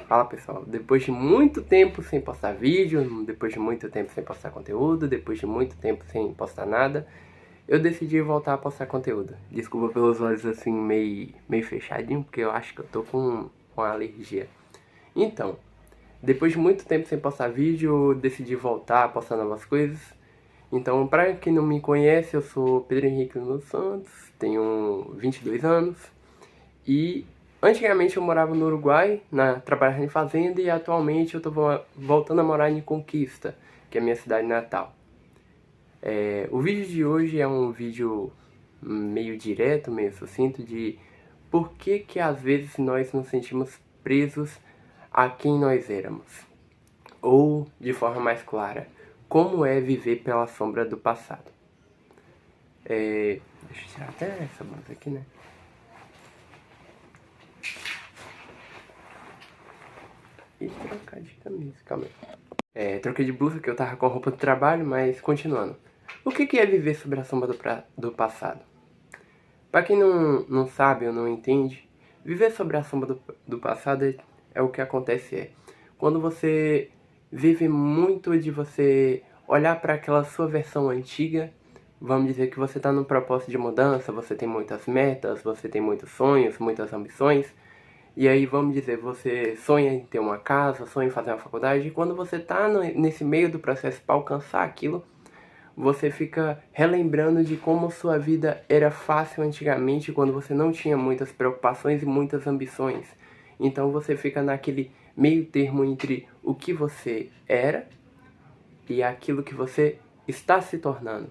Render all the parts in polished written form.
Fala pessoal, depois de muito tempo sem postar vídeo, depois de muito tempo sem postar conteúdo, depois de muito tempo sem postar nada, eu decidi voltar a postar conteúdo. Desculpa pelos olhos assim meio fechadinho, porque eu acho que eu tô com uma alergia. Então, depois de muito tempo sem postar vídeo, eu decidi voltar a postar novas coisas. Então, pra quem não me conhece, eu sou Pedro Henrique dos Santos, tenho 22 anos e antigamente eu morava no Uruguai, trabalhando em fazenda, e atualmente eu tô voltando a morar em Conquista, que é a minha cidade natal. O vídeo de hoje é um vídeo meio direto, meio sucinto, de por que às vezes nós nos sentimos presos a quem nós éramos. Ou, de forma mais clara, como é viver pela sombra do passado. Deixa eu tirar até essa blusa aqui, né? E trocar de camisa, calma aí. Troquei de blusa que eu tava com a roupa do trabalho, mas continuando. O que é viver sob a sombra do passado? Pra quem não sabe ou não entende, viver sobre a sombra do passado é o que acontece quando você vive muito de você olhar para aquela sua versão antiga. Vamos dizer que você está num propósito de mudança, você tem muitas metas, você tem muitos sonhos, muitas ambições. E aí, vamos dizer, você sonha em ter uma casa, sonha em fazer uma faculdade, e quando você está nesse meio do processo para alcançar aquilo, você fica relembrando de como sua vida era fácil antigamente, quando você não tinha muitas preocupações e muitas ambições. Então você fica naquele meio termo entre o que você era e aquilo que você está se tornando.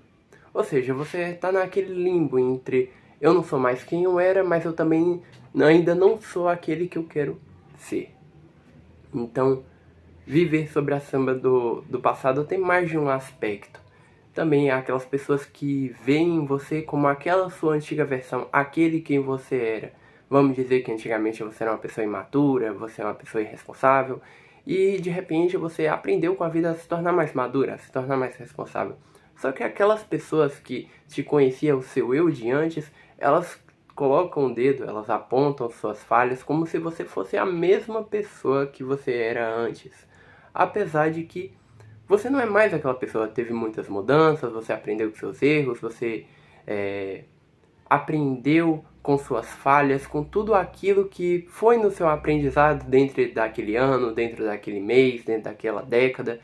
Ou seja, você está naquele limbo entre eu não sou mais quem eu era, mas eu também ainda não sou aquele que eu quero ser. Então, viver sobre a sombra do passado tem mais de um aspecto. Também há aquelas pessoas que veem você como aquela sua antiga versão, aquele quem você era. Vamos dizer que antigamente você era uma pessoa imatura, você é uma pessoa irresponsável, e de repente você aprendeu com a vida a se tornar mais madura, a se tornar mais responsável. Só que aquelas pessoas que te conheciam o seu eu de antes, elas colocam o dedo, elas apontam suas falhas como se você fosse a mesma pessoa que você era antes. Apesar de que você não é mais aquela pessoa, teve muitas mudanças, você aprendeu com seus erros, você aprendeu com suas falhas, com tudo aquilo que foi no seu aprendizado dentro daquele ano, dentro daquele mês, dentro daquela década,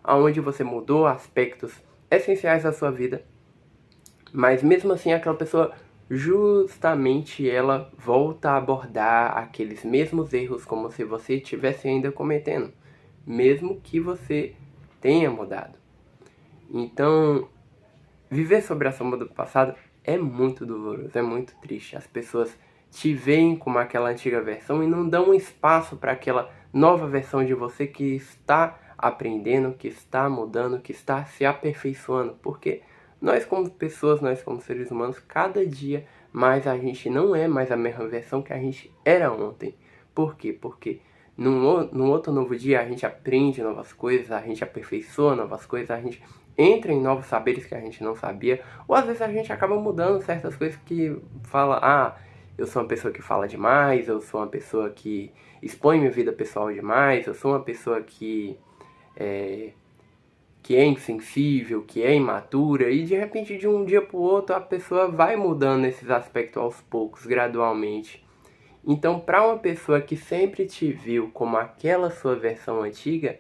aonde você mudou aspectos essenciais da sua vida. Mas mesmo assim aquela pessoa, justamente ela volta a abordar aqueles mesmos erros como se você estivesse ainda cometendo, mesmo que você tenha mudado. Então, viver sobre a sombra do passado é muito doloroso, é muito triste. As pessoas te veem como aquela antiga versão e não dão espaço para aquela nova versão de você que está aprendendo, que está mudando, que está se aperfeiçoando. Porque nós como pessoas, nós como seres humanos, cada dia mais a gente não é mais a mesma versão que a gente era ontem. Por quê? Porque num outro novo dia a gente aprende novas coisas, a gente aperfeiçoa novas coisas, a gente entra em novos saberes que a gente não sabia, ou às vezes a gente acaba mudando certas coisas que fala, eu sou uma pessoa que fala demais, eu sou uma pessoa que expõe minha vida pessoal demais, eu sou uma pessoa que é insensível, que é imatura, e de repente de um dia para o outro a pessoa vai mudando esses aspectos aos poucos, gradualmente. Então, para uma pessoa que sempre te viu como aquela sua versão antiga,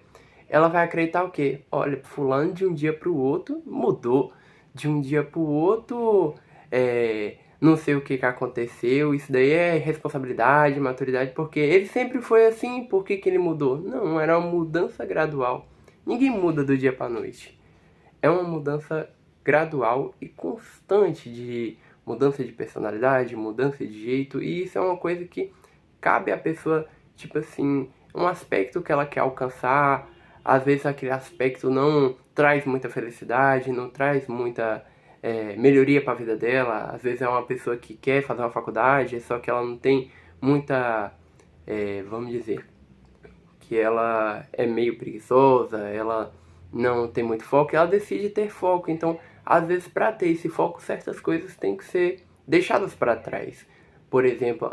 ela vai acreditar o quê? Olha, fulano de um dia para o outro mudou. De um dia para o outro, não sei o que aconteceu. Isso daí é responsabilidade, maturidade, porque ele sempre foi assim, por que ele mudou? Não, era uma mudança gradual. Ninguém muda do dia para a noite. É uma mudança gradual e constante de mudança de personalidade, mudança de jeito, e isso é uma coisa que cabe à pessoa, tipo assim, um aspecto que ela quer alcançar. Às vezes aquele aspecto não traz muita felicidade, não traz muita melhoria para a vida dela. Às vezes é uma pessoa que quer fazer uma faculdade, só que ela não tem muita, vamos dizer, que ela é meio preguiçosa, ela não tem muito foco, ela decide ter foco. Então, às vezes, para ter esse foco, certas coisas têm que ser deixadas para trás. Por exemplo,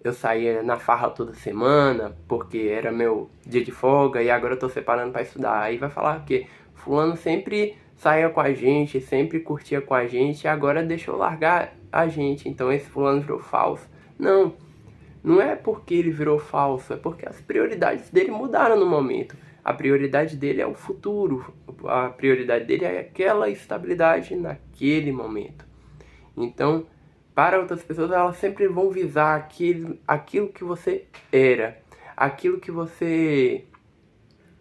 eu saía na farra toda semana, porque era meu dia de folga, e agora eu tô separando pra estudar. Aí vai falar que fulano sempre saía com a gente, sempre curtia com a gente, e agora deixou largar a gente, então esse fulano virou falso. Não, não é porque ele virou falso, é porque as prioridades dele mudaram no momento. A prioridade dele é o futuro, a prioridade dele é aquela estabilidade naquele momento. Então, para outras pessoas, elas sempre vão visar aquilo que você era, aquilo que você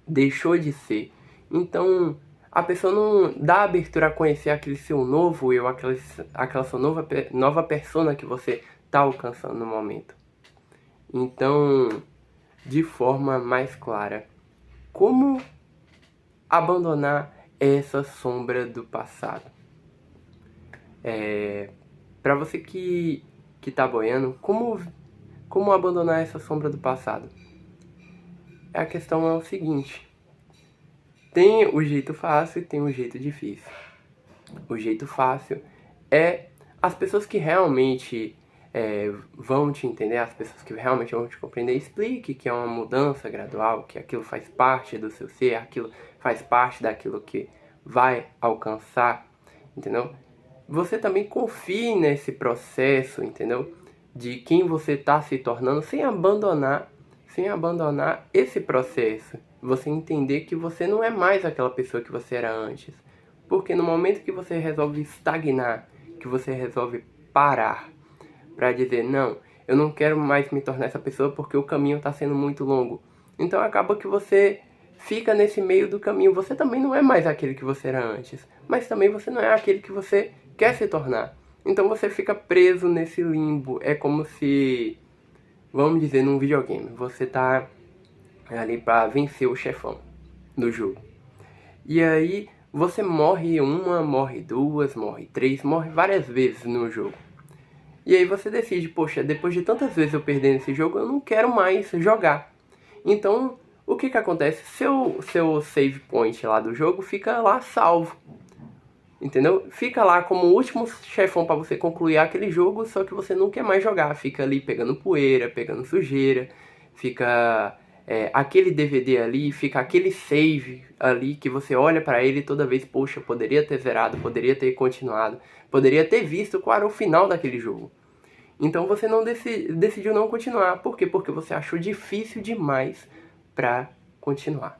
deixou de ser. Então, a pessoa não dá abertura a conhecer aquele seu novo eu, aquela sua nova persona que você está alcançando no momento. Então, de forma mais clara, como abandonar essa sombra do passado? Para você que tá boiando, como abandonar essa sombra do passado? A questão é o seguinte: tem o jeito fácil e tem o jeito difícil. O jeito fácil é as pessoas que realmente vão te entender, as pessoas que realmente vão te compreender, explique que é uma mudança gradual, que aquilo faz parte do seu ser, aquilo faz parte daquilo que vai alcançar, entendeu? Você também confie nesse processo, entendeu? De quem você está se tornando, sem abandonar esse processo. Você entender que você não é mais aquela pessoa que você era antes. Porque no momento que você resolve estagnar, que você resolve parar para dizer, não, eu não quero mais me tornar essa pessoa porque o caminho está sendo muito longo. Então acaba que você fica nesse meio do caminho. Você também não é mais aquele que você era antes, mas também você não é aquele que você quer se tornar. Então você fica preso nesse limbo. É como se, vamos dizer, num videogame, você tá ali para vencer o chefão do jogo. E aí você morre uma, morre duas, morre três, morre várias vezes no jogo. E aí você decide, poxa, depois de tantas vezes eu perder nesse jogo, eu não quero mais jogar. Então, o que acontece? Seu save point lá do jogo fica lá salvo. Entendeu? Fica lá como o último chefão para você concluir aquele jogo, só que você não quer mais jogar. Fica ali pegando poeira, pegando sujeira, fica aquele DVD ali, fica aquele save ali que você olha para ele toda vez, poxa, poderia ter zerado, poderia ter continuado, poderia ter visto qual era o final daquele jogo. Então você não decidiu não continuar. Por quê? Porque você achou difícil demais para continuar.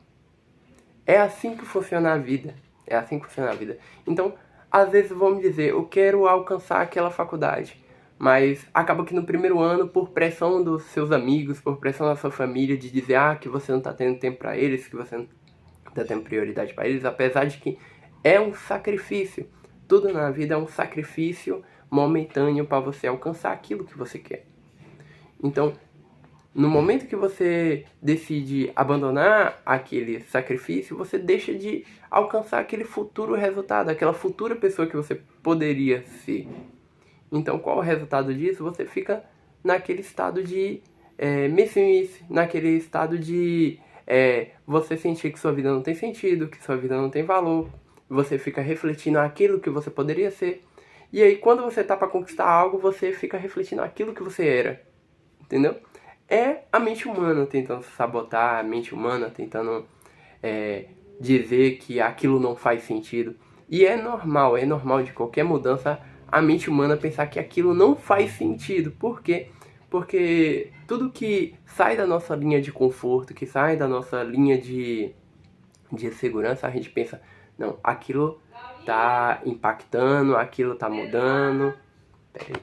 É assim que funciona a vida. É assim que funciona a vida. Então, às vezes vamos dizer, eu quero alcançar aquela faculdade, mas acaba que no primeiro ano, por pressão dos seus amigos, por pressão da sua família, de dizer que você não está tendo tempo para eles, que você não está tendo prioridade para eles, apesar de que é um sacrifício. Tudo na vida é um sacrifício momentâneo para você alcançar aquilo que você quer. Então, no momento que você decide abandonar aquele sacrifício, você deixa de alcançar aquele futuro resultado, aquela futura pessoa que você poderia ser. Então, qual é o resultado disso? Você fica naquele estado de mesmice, naquele estado de você sentir que sua vida não tem sentido, que sua vida não tem valor. Você fica refletindo aquilo que você poderia ser. E aí, quando você tá para conquistar algo, você fica refletindo aquilo que você era. Entendeu? É a mente humana tentando sabotar, a mente humana tentando dizer que aquilo não faz sentido. E é normal de qualquer mudança a mente humana pensar que aquilo não faz sentido. Por quê? Porque tudo que sai da nossa linha de conforto, que sai da nossa linha de segurança, a gente pensa, não, aquilo tá impactando, aquilo tá mudando. Peraí.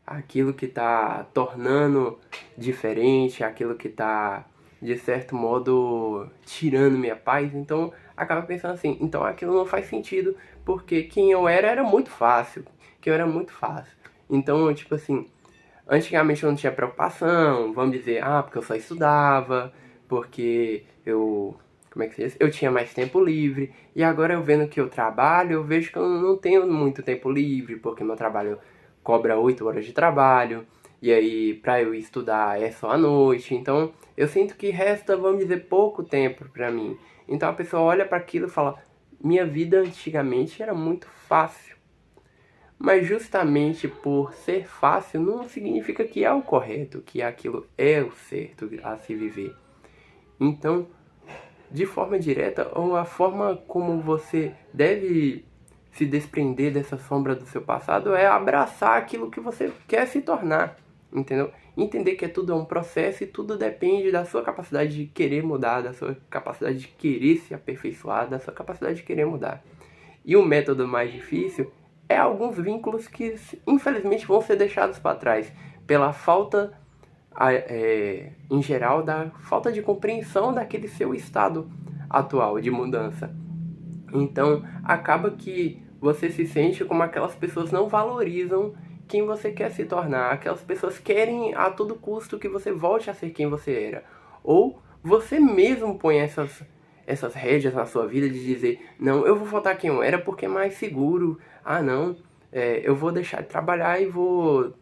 Aquilo que tá tornando diferente, aquilo que tá, de certo modo, tirando minha paz. Então, acaba pensando assim, então aquilo não faz sentido, porque quem eu era muito fácil. Que eu era muito fácil. Então, tipo assim, antigamente eu não tinha preocupação, vamos dizer, porque eu só estudava, porque como é que se diz? Eu tinha mais tempo livre. E agora eu vendo que eu trabalho, eu vejo que eu não tenho muito tempo livre, porque meu trabalho cobra 8 horas de trabalho, e aí pra eu estudar é só à noite. Então eu sinto que resta, vamos dizer, pouco tempo pra mim. Então a pessoa olha para aquilo e fala, minha vida antigamente era muito fácil. Mas justamente por ser fácil não significa que é o correto, que aquilo é o certo a se viver. Então, de forma direta, ou a forma como você deve se desprender dessa sombra do seu passado é abraçar aquilo que você quer se tornar, entendeu? Entender que tudo é um processo e tudo depende da sua capacidade de querer mudar, da sua capacidade de querer se aperfeiçoar, da sua capacidade de querer mudar. E o método mais difícil é alguns vínculos que, infelizmente, vão ser deixados para trás pela falta, em geral, da falta de compreensão daquele seu estado atual de mudança. Então, acaba que você se sente como aquelas pessoas não valorizam quem você quer se tornar. Aquelas pessoas querem a todo custo que você volte a ser quem você era. Ou você mesmo põe essas rédeas na sua vida de dizer, não, eu vou voltar quem eu era porque é mais seguro. Ah, não, eu vou deixar de trabalhar e vou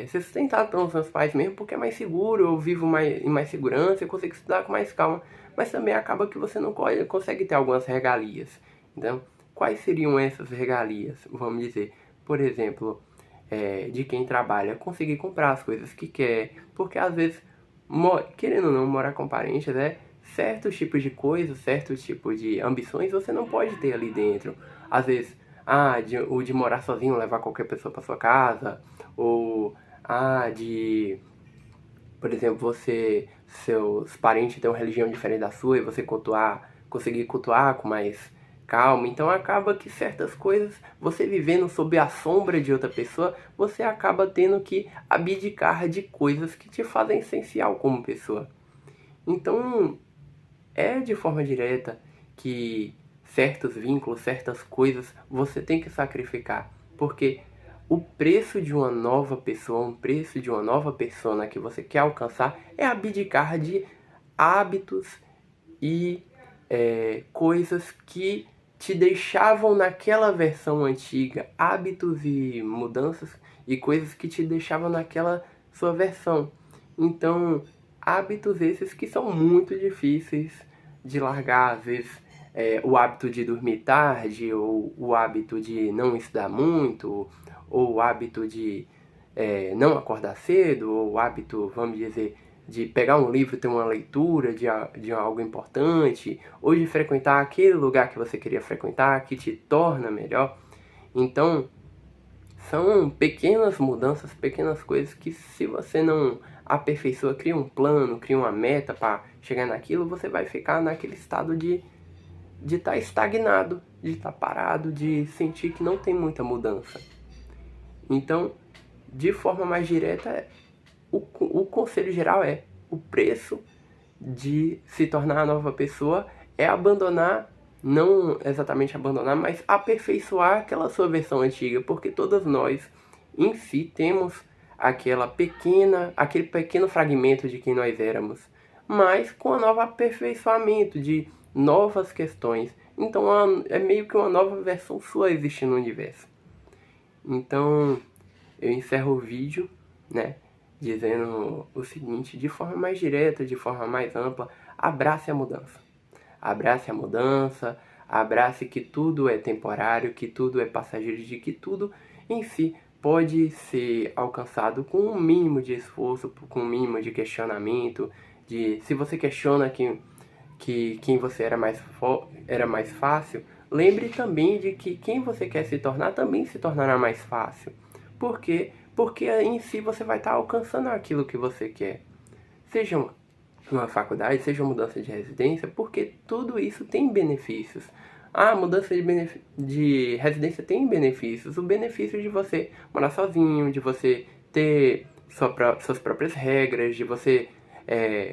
ser sustentado pelos meus pais mesmo porque é mais seguro, eu vivo em mais segurança, eu consigo estudar com mais calma. Mas também acaba que você não consegue ter algumas regalias. Então, quais seriam essas regalias? Vamos dizer, por exemplo, de quem trabalha, conseguir comprar as coisas que quer, porque às vezes, querendo ou não, morar com parentes, certos tipos de coisas, certos tipos de ambições você não pode ter ali dentro. Às vezes, o de morar sozinho, levar qualquer pessoa para sua casa, ou por exemplo, seus parentes têm uma religião diferente da sua e você conseguir cultuar com mais calma. Então acaba que certas coisas, você vivendo sob a sombra de outra pessoa, você acaba tendo que abdicar de coisas que te fazem essencial como pessoa. Então, é de forma direta que certos vínculos, certas coisas você tem que sacrificar, porque o preço de uma nova pessoa, um preço de uma nova persona que você quer alcançar é abdicar de hábitos e coisas que te deixavam naquela versão antiga, hábitos e mudanças e coisas que te deixavam naquela sua versão. Então, hábitos esses que são muito difíceis de largar, às vezes o hábito de dormir tarde, ou o hábito de não estudar muito, ou o hábito de não acordar cedo, ou o hábito, vamos dizer, de pegar um livro e ter uma leitura de algo importante, ou de frequentar aquele lugar que você queria frequentar, que te torna melhor. Então, são pequenas mudanças, pequenas coisas que se você não aperfeiçoa, cria um plano, cria uma meta para chegar naquilo, você vai ficar naquele estado de estar estagnado, de estar parado, de sentir que não tem muita mudança. Então, de forma mais direta, o conselho geral o preço de se tornar a nova pessoa é abandonar, não exatamente abandonar, mas aperfeiçoar aquela sua versão antiga, porque todos nós em si temos aquele pequeno fragmento de quem nós éramos, mas com um novo aperfeiçoamento de novas questões. Então é meio que uma nova versão sua existindo no universo. Então eu encerro o vídeo, né, dizendo o seguinte, de forma mais direta, de forma mais ampla, abrace a mudança. Abrace a mudança, abrace que tudo é temporário, que tudo é passageiro, de que tudo em si pode ser alcançado com um mínimo de esforço, com um mínimo de questionamento, se você questiona que quem você era mais fácil, lembre também de que quem você quer se tornar também se tornará mais fácil. Por quê? Porque em si você vai estar alcançando aquilo que você quer. Seja uma faculdade, seja uma mudança de residência, porque tudo isso tem benefícios. A mudança de residência tem benefícios. O benefício de você morar sozinho, de você ter suas próprias regras, de você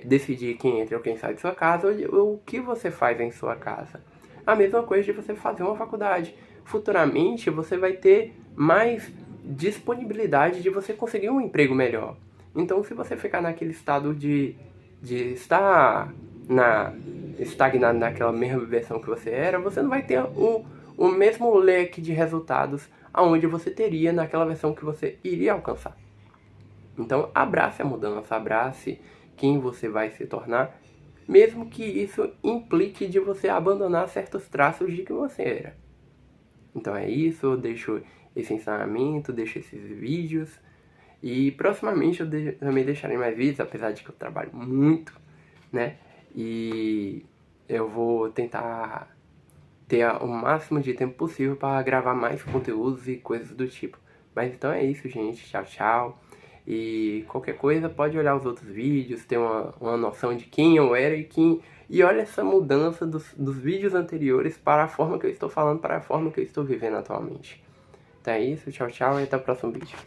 decidir quem entra ou quem sai de sua casa, ou o que você faz em sua casa. A mesma coisa de você fazer uma faculdade. Futuramente você vai ter mais disponibilidade de você conseguir um emprego melhor. Então, se você ficar naquele estado de estar estagnado naquela mesma versão que você era, você não vai ter o mesmo leque de resultados aonde você teria naquela versão que você iria alcançar. Então, abrace a mudança, abrace quem você vai se tornar, mesmo que isso implique de você abandonar certos traços de que você era. Então é isso, eu deixo esse ensinamento, deixo esses vídeos. E proximamente eu também deixarei mais vídeos, apesar de que eu trabalho muito, né? E eu vou tentar ter o máximo de tempo possível para gravar mais conteúdos e coisas do tipo. Mas então é isso, gente. Tchau, tchau. E qualquer coisa pode olhar os outros vídeos, ter uma noção de quem eu era e olha essa mudança dos vídeos anteriores para a forma que eu estou falando, para a forma que eu estou vivendo atualmente. Então é isso, tchau, tchau e até o próximo vídeo.